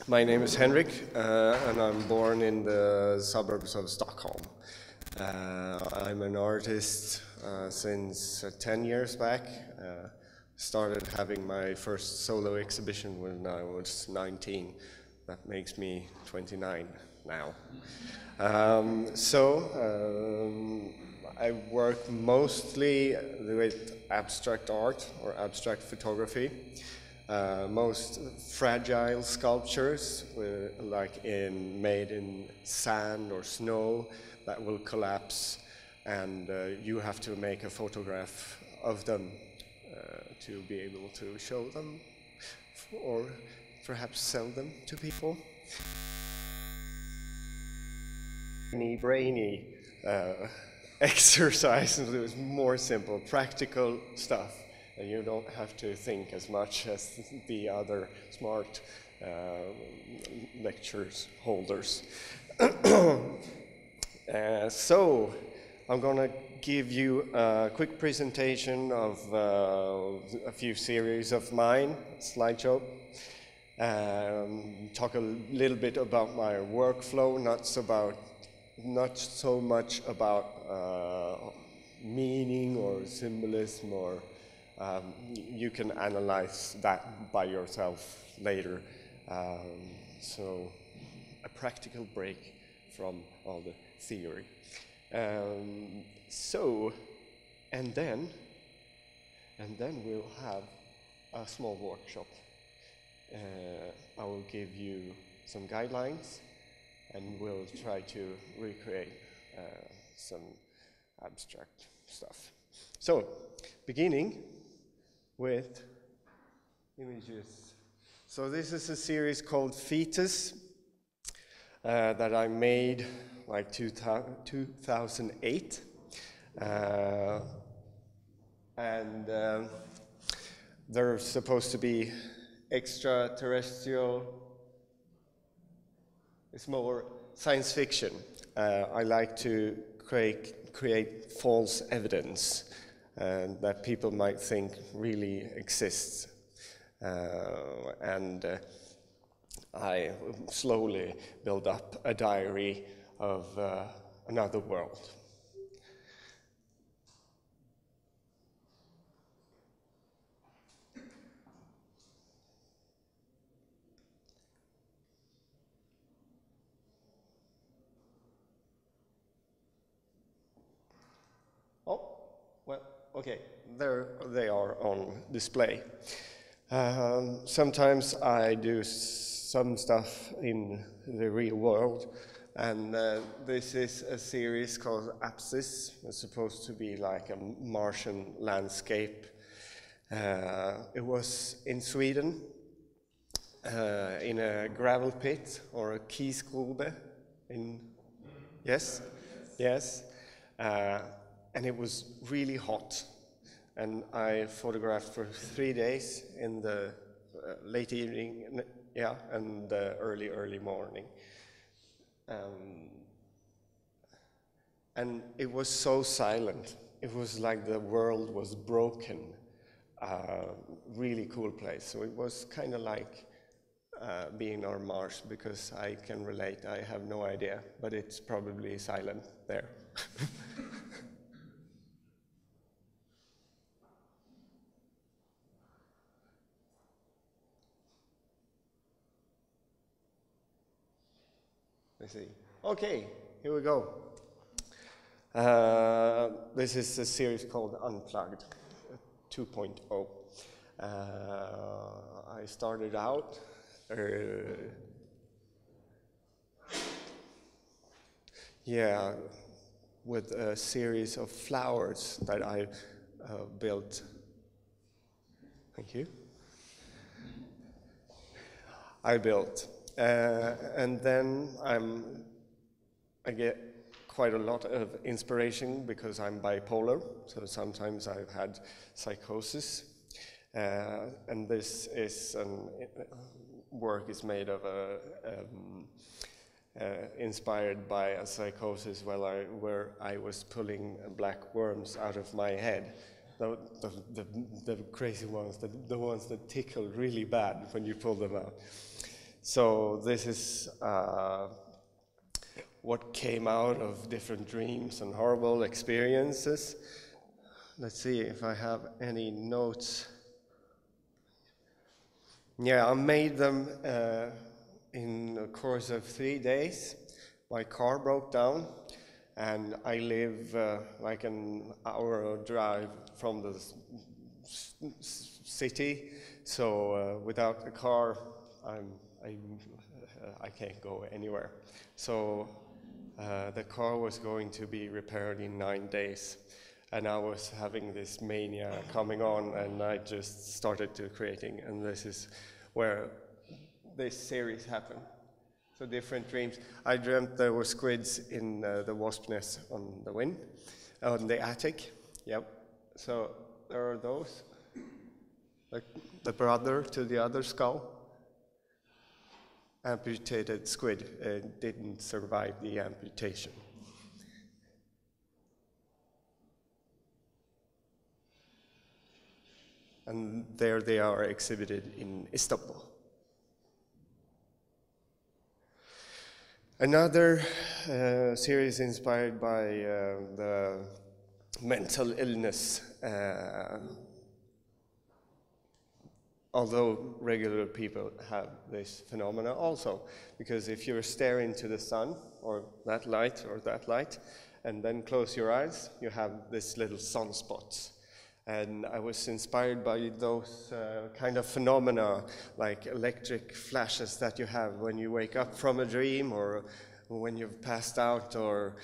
My name is Henrik, and I'm born in the suburbs of Stockholm. I'm an artist since 10 years back. Started having my first solo exhibition when I was 19. That makes me 29 now. I work mostly with abstract art or abstract photography. Most fragile sculptures, made in sand or snow, that will collapse, and you have to make a photograph of them to be able to show them or perhaps sell them to people. Brainy exercise. It was more simple, practical stuff. And you don't have to think as much as the other smart lectures holders. So I'm going to give you a quick presentation of a few series of mine, slideshow. Talk a little bit about my workflow, not so much about meaning or symbolism, or you can analyze that by yourself later. So a practical break from all the theory. And then we'll have a small workshop. I will give you some guidelines, and we'll try to recreate some abstract stuff. So, beginning with images. So this is a series called Fetus that I made like 2008. They're supposed to be extraterrestrial. It's more science fiction. I like to create false evidence that people might think really exists. I slowly build up a diary of another world. Okay, there they are on display. Sometimes I do some stuff in the real world, and this is a series called Apsis. It's supposed to be like a Martian landscape. It was in Sweden, in a gravel pit or a kiesgrube. Yes? Yes. And it was really hot, and I photographed for 3 days in the late evening, and early morning. And it was so silent. It was like the world was broken. Really cool place. So it was kind of like being on Mars, because I can relate. I have no idea, but it's probably silent there. Let's see. Okay, here we go. This is a series called Unplugged 2.0. I started out with a series of flowers that I built. Thank you. I built. And then I get quite a lot of inspiration because I'm bipolar, so sometimes I've had psychosis. And this is work is made of inspired by a psychosis where I was pulling black worms out of my head. The crazy ones, the ones that tickle really bad when you pull them out. So this is what came out of different dreams and horrible experiences. Let's see if I have any notes. Yeah, I made them in the course of 3 days. My car broke down, and I live like an hour drive from the city. So without a car, I can't go anywhere. So the car was going to be repaired in 9 days. And I was having this mania coming on, and I just started to creating, and this is where this series happened. So different dreams. I dreamt there were squids in the wasp nest on the attic. Yep. So there are those. Like the brother to the other skull. Amputated squid didn't survive the amputation. And there they are exhibited in Istanbul. Another series inspired by the mental illness, although regular people have this phenomena also, because if you stare into the sun, or that light, and then close your eyes, you have this little sunspots. And I was inspired by those kind of phenomena, like electric flashes that you have when you wake up from a dream, or when you've passed out, or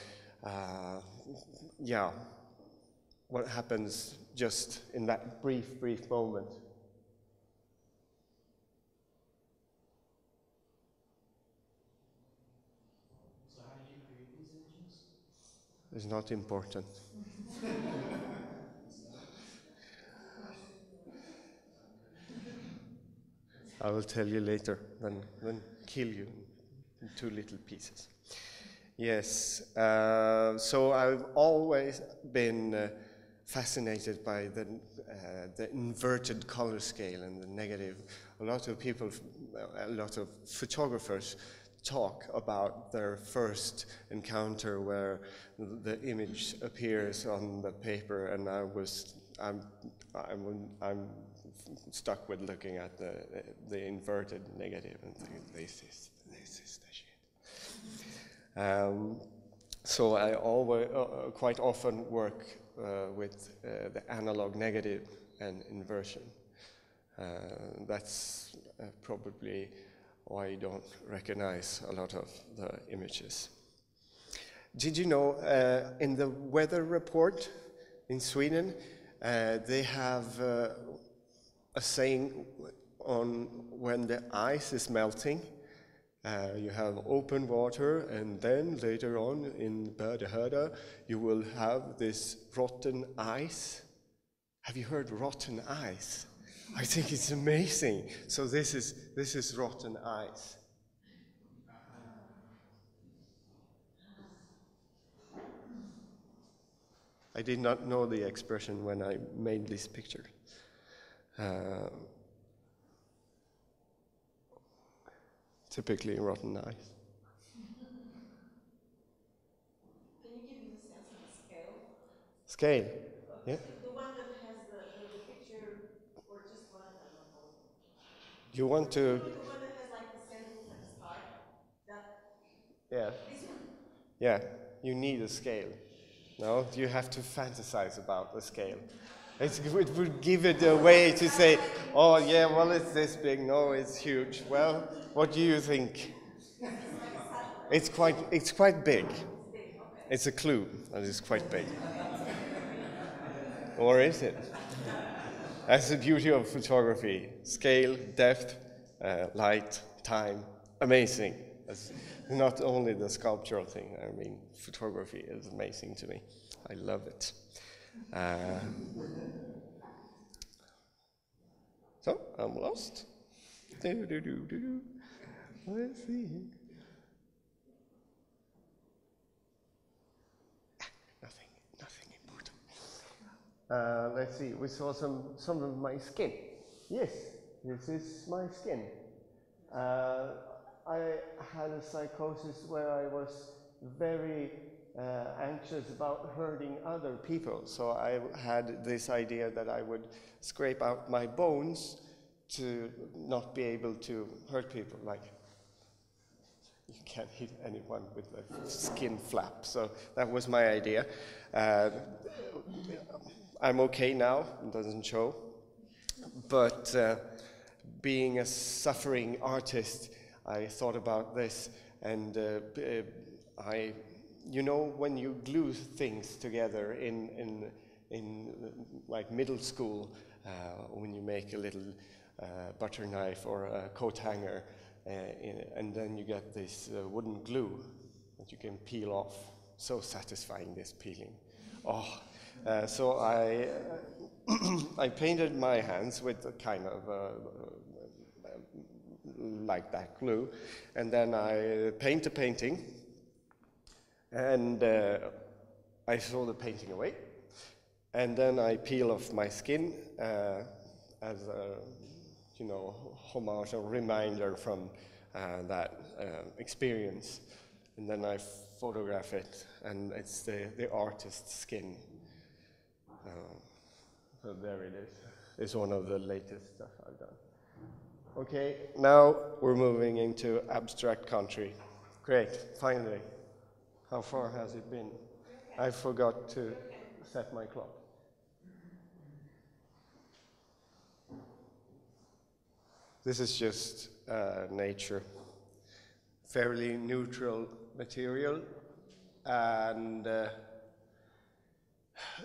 yeah, what happens just in that brief moment. So how did you create these images? It's not important. I will tell you later, then kill you in 2 little pieces. Yes, so I've always been fascinated by the inverted color scale and the negative. A lot of photographers talk about their first encounter where the image appears on the paper, and I'm stuck with looking at the inverted negative and thinking, this is the shit. So I always, quite often work with the analog negative and inversion. That's probably why you don't recognize a lot of the images. Did you know in the weather report in Sweden, they have a saying on when the ice is melting. You have open water, and then later on in Bödehöda, you will have this rotten ice. Have you heard rotten ice? I think it's amazing. So this is rotten ice. I did not know the expression when I made this picture. Typically rotten ice. Can you give me the sense of the scale? Scale? Yeah. The one that has the picture, or just one, I don't know. You want to? The one that has like the sandals and the scarf? Yeah. This one? Yeah, you need a scale. No, you have to fantasize about the scale. It would give it a way to say, oh yeah, well it's this big, no, it's huge. Well, what do you think? It's quite big. It's big, okay. It's a clue that it's quite big. Or is it? That's the beauty of photography. Scale, depth, light, time, amazing. It's not only the sculptural thing, I mean, photography is amazing to me. I love it. So, I'm lost. Let's see. Nothing important. Let's see, we saw some of my skin. Yes, this is my skin. I had a psychosis where I was very anxious about hurting other people. So I had this idea that I would scrape out my bones to not be able to hurt people. Like, you can't hit anyone with a skin flap. So that was my idea. I'm okay now, it doesn't show. But being a suffering artist, I thought about this, and you know, when you glue things together in like middle school, when you make a little butter knife or a coat hanger, and then you get this wooden glue that you can peel off. So satisfying, this peeling. Oh, so I painted my hands with a kind of like that glue, and then I paint a painting, and I throw the painting away, and then I peel off my skin as a, you know, homage or reminder from that experience, and then I photograph it, and it's the artist's skin. So there it is. It's one of the latest stuff I've done. Okay, now we're moving into abstract country. Great, finally. How far has it been? I forgot to set my clock. This is just nature. Fairly neutral material, and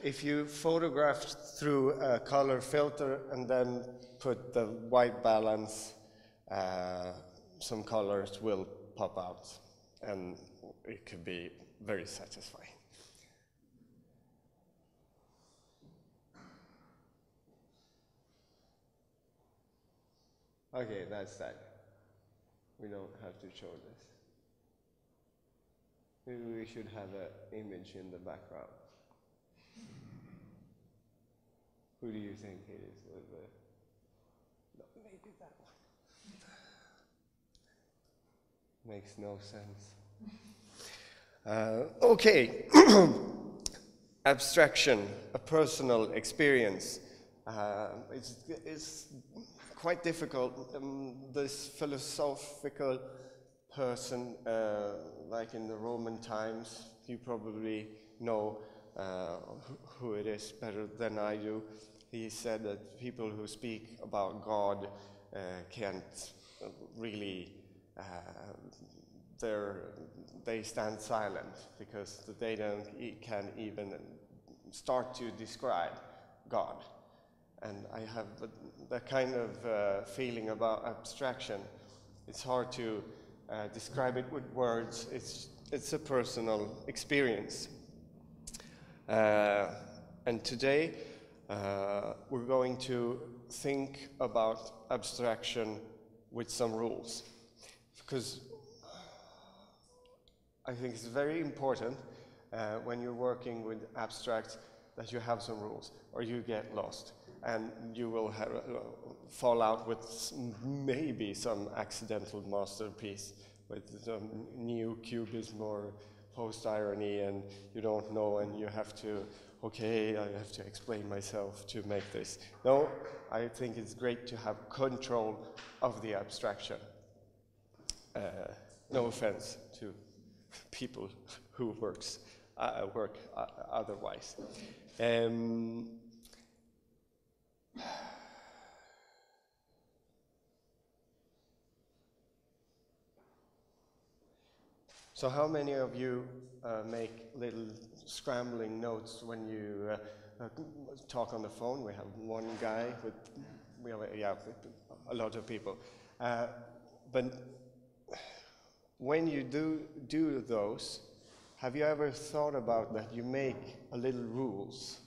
if you photograph through a color filter and then put the white balance, some colors will pop out, and it could be very satisfying. Okay, that's that. We don't have to show this. Maybe we should have an image in the background. Who do you think it is? No, maybe that one. Makes no sense. Okay. Abstraction, a personal experience. It's quite difficult. This philosophical person, like in the Roman times, you probably know who it is better than I do. He said that people who speak about God can't really, they stand silent because they can't even start to describe God. And I have that kind of feeling about abstraction. It's hard to describe it with words. It's a personal experience. And today we're going to think about abstraction with some rules, because I think it's very important when you're working with abstract that you have some rules, or you get lost, and you will fall out with maybe some accidental masterpiece with some new cubism or post-irony, and you don't know, and you have to, okay, I have to explain myself to make this. No, I think it's great to have control of the abstraction. No offense to people who work otherwise. So how many of you make little scrambling notes when you talk on the phone? We have one guy, we have a lot of people. But when you do those, have you ever thought about that you make a little rules?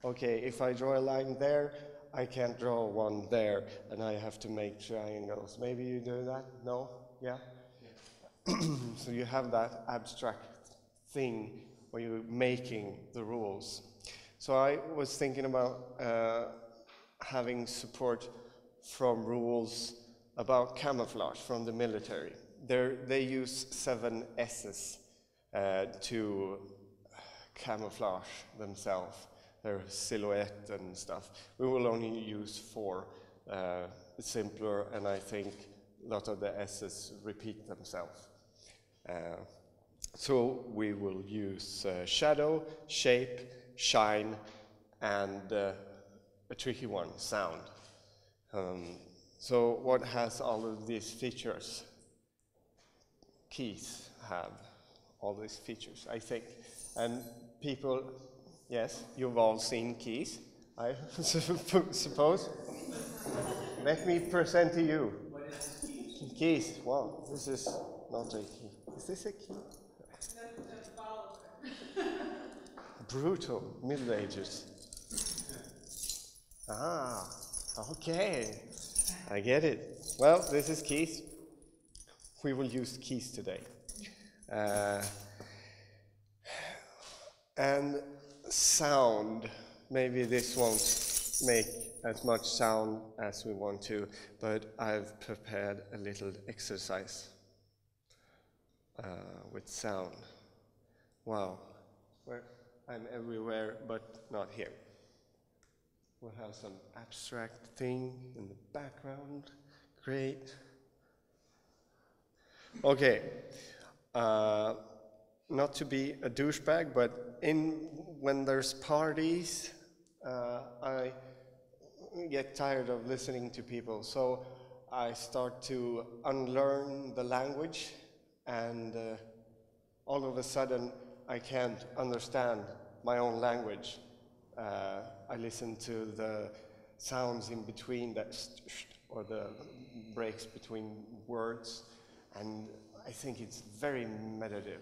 Okay, if I draw a line there, I can't draw one there, and I have to make triangles. Maybe you do that? No? Yeah? So you have that abstract thing where you're making the rules. So I was thinking about having support from rules about camouflage from the military. they use 7 S's to camouflage themselves, their silhouette and stuff. We will only use 4, simpler, and I think a lot of the S's repeat themselves. So we will use shadow, shape, shine, and a tricky one, sound. So what has all of these features? Keys have all these features, I think. And people, yes, you've all seen keys, I suppose. Let me present to you. What is key? Keys, wow, this is not a key. Is this a key? That's follow. Brutal, Middle Ages. Ah, okay, I get it. Well, this is keys. We will use keys today. And sound, maybe this won't make as much sound as we want to, but I've prepared a little exercise with sound. Wow, I'm everywhere but not here. We'll have some abstract thing in the background. Great. Okay, not to be a douchebag, but when there's parties, I get tired of listening to people, so I start to unlearn the language, and all of a sudden I can't understand my own language. I listen to the sounds in between, or the breaks between words, and I think it's very meditative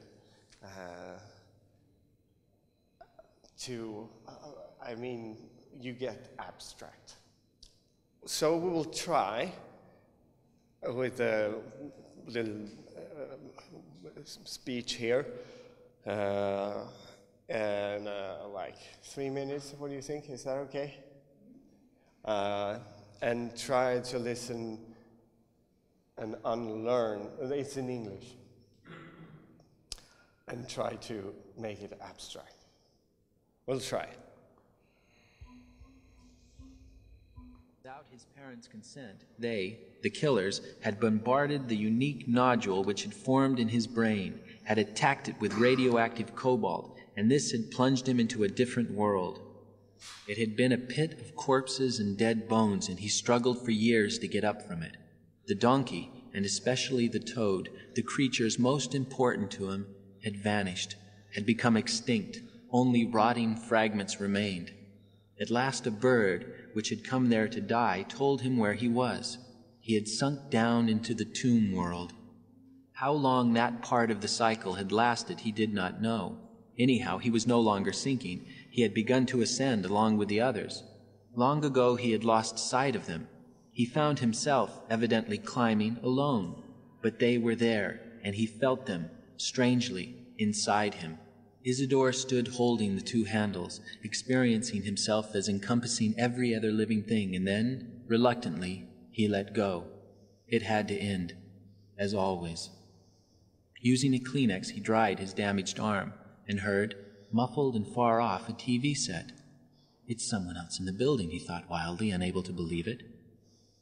I mean, you get abstract. So we will try with a little speech here, and like 3 minutes, what do you think? Is that okay? And try to listen and unlearn, it's in English, and try to make it abstract. We'll try. Without his parents' consent, they, the killers, had bombarded the unique nodule which had formed in his brain, had attacked it with radioactive cobalt, and this had plunged him into a different world. It had been a pit of corpses and dead bones, and he struggled for years to get up from it. The donkey, and especially the toad, the creatures most important to him, had vanished, had become extinct. Only rotting fragments remained. At last a bird, which had come there to die, told him where he was. He had sunk down into the tomb world. How long that part of the cycle had lasted he did not know. Anyhow, he was no longer sinking. He had begun to ascend along with the others. Long ago he had lost sight of them. He found himself evidently climbing alone, but they were there, and he felt them, strangely, inside him. Isidore stood holding the 2 handles, experiencing himself as encompassing every other living thing, and then, reluctantly, he let go. It had to end, as always. Using a Kleenex, he dried his damaged arm, and heard, muffled and far off, a TV set. It's someone else in the building, he thought wildly, unable to believe it.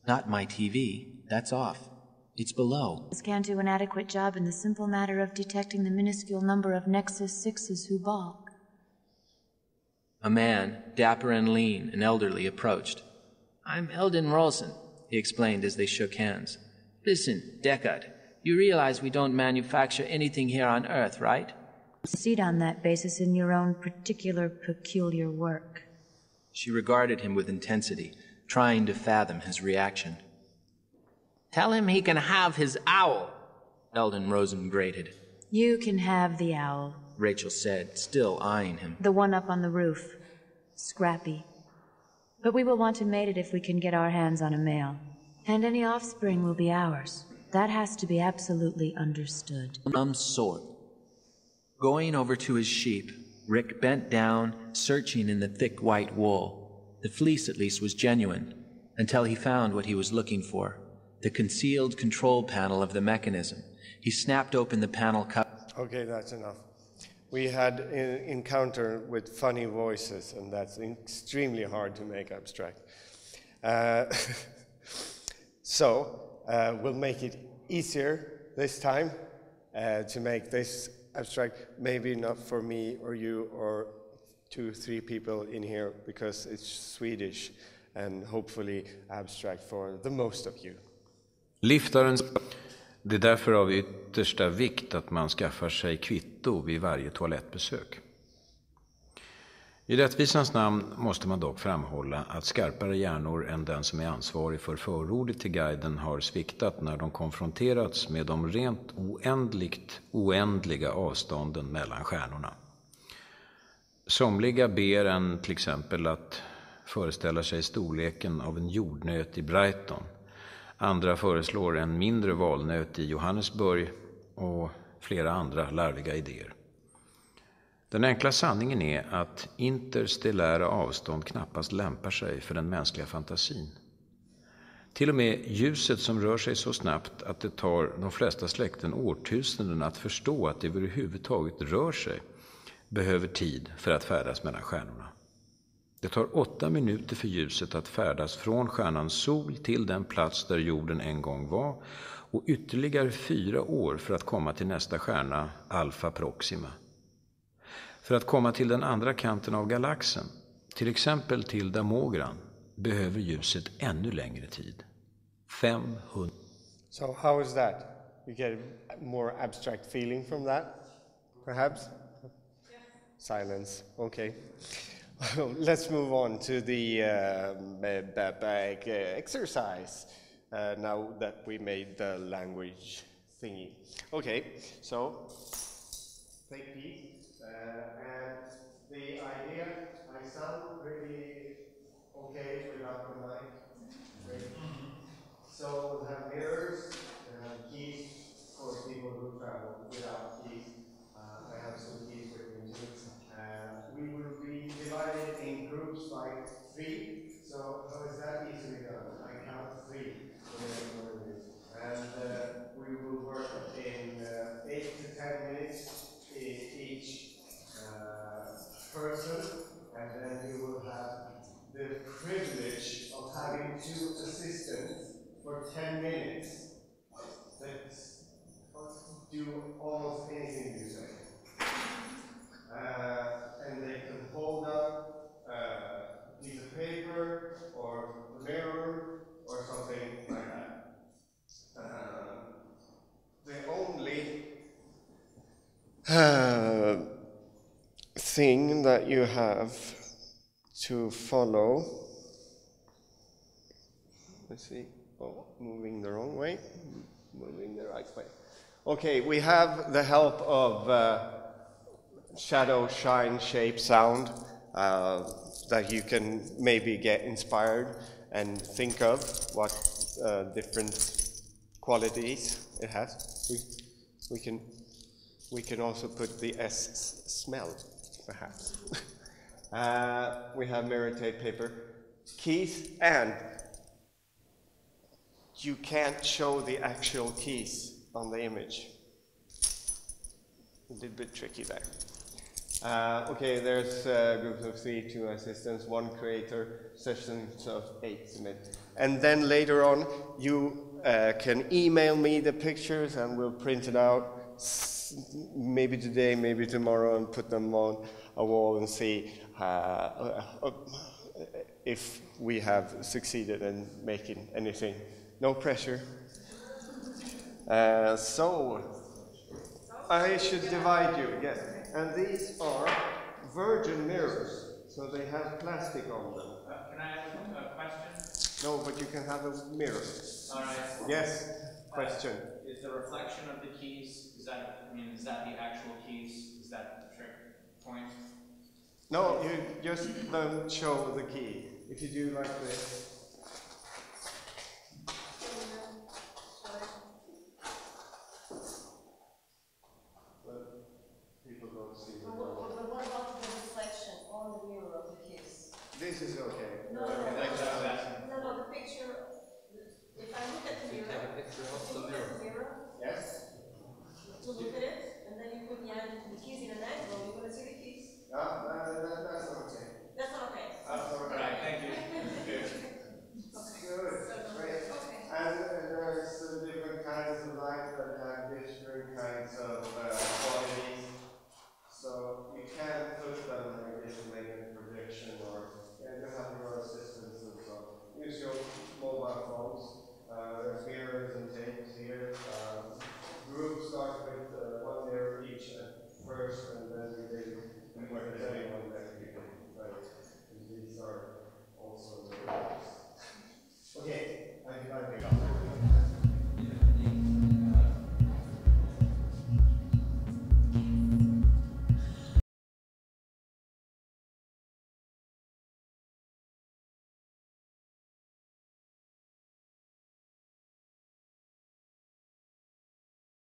Not my TV, that's off. It's below. Can't do an adequate job in the simple matter of detecting the minuscule number of Nexus 6s who balk. A man, dapper and lean and elderly, approached. I'm Eldon Rolson, he explained as they shook hands. Listen, Deckard, you realize we don't manufacture anything here on Earth, right? Proceed on that basis in your own particular, peculiar work. She regarded him with intensity, trying to fathom his reaction. Tell him he can have his owl, Eldon Rosen grated. You can have the owl, Rachel said, still eyeing him. the one up on the roof. Scrappy. But we will want to mate it if we can get our hands on a male. And any offspring will be ours. That has to be absolutely understood. Some sort. Going over to his sheep, Rick bent down, searching in the thick white wool. The fleece, at least, was genuine, until he found what he was looking for. the concealed control panel of the mechanism. He snapped open the panel cover. Okay, that's enough. We had an encounter with funny voices, and that's extremely hard to make abstract. We'll make it easier this time to make this abstract, maybe not for me or you or 2-3 people in here, because it's Swedish and hopefully abstract for the most of you. Liftaren. Det är därför av yttersta vikt att man skaffar sig kvitto vid varje toalettbesök. I rättvisans namn måste man dock framhålla att skarpare hjärnor än den som är ansvarig för förordet till guiden har sviktat när de konfronterats med de rent oändliga avstånden mellan stjärnorna. Somliga ber en till exempel att föreställa sig storleken av en jordnöt i Brighton. Andra föreslår en mindre valnöt i Johannesburg och flera andra larviga idéer. Den enkla sanningen är att interstellära avstånd knappast lämpar sig för den mänskliga fantasin. Till och med ljuset som rör sig så snabbt att det tar de flesta släkten årtusenden att förstå att det överhuvudtaget rör sig behöver tid för att färdas mellan stjärnorna. Det tar 8 minuter för ljuset att färdas från stjärnans sol till den plats där jorden en gång var och ytterligare 4 år för att komma till nästa stjärna, Alpha Proxima. För att komma till den andra kanten av galaxen, till exempel till Damogran, behöver ljuset ännu längre tid. 500. So how is that? You get a more abstract feeling from that, perhaps? Yeah. Silence, okay. Let's move on to the exercise now that we made the language thingy. Okay, so take these, and the idea, I sound pretty okay without the mic. Great. So we'll have mirrors, we'll have keys for people who travel without keys. I have some keys with me too. We will be divided in groups by 3. So how is that easily done? I count 3 and we will work in 8 to 10 minutes each person, and then you will have the privilege of having 2 assistants for 10 minutes that do almost anything you say. And they can hold up a piece of paper or a mirror or something like that. The only thing that you have to follow, let's see, moving the wrong way, moving the right way. Okay, we have the help of shadow, shine, shape, sound that you can maybe get inspired and think of what different qualities it has. We can also put the S smell, perhaps. We have mirror tape paper, keys, and you can't show the actual keys on the image. A little bit tricky there. Okay, there's groups of 3, 2 assistants, 1 creator, sessions of 8 submit. And then later on, you can email me the pictures and we'll print it out, maybe today, maybe tomorrow, and put them on a wall and see if we have succeeded in making anything. No pressure. So, I should divide you, yes. And these are virgin mirrors, so they have plastic on them. Can I ask a question? No, but you can have a mirror. All right. Yes, question. Is the reflection of the keys, is that the actual keys? Is that the trick point? No, you just don't show the key. If you do like this. This is okay. No, the picture, if I look at the Zero? Yes. To look at it, and then you put the keys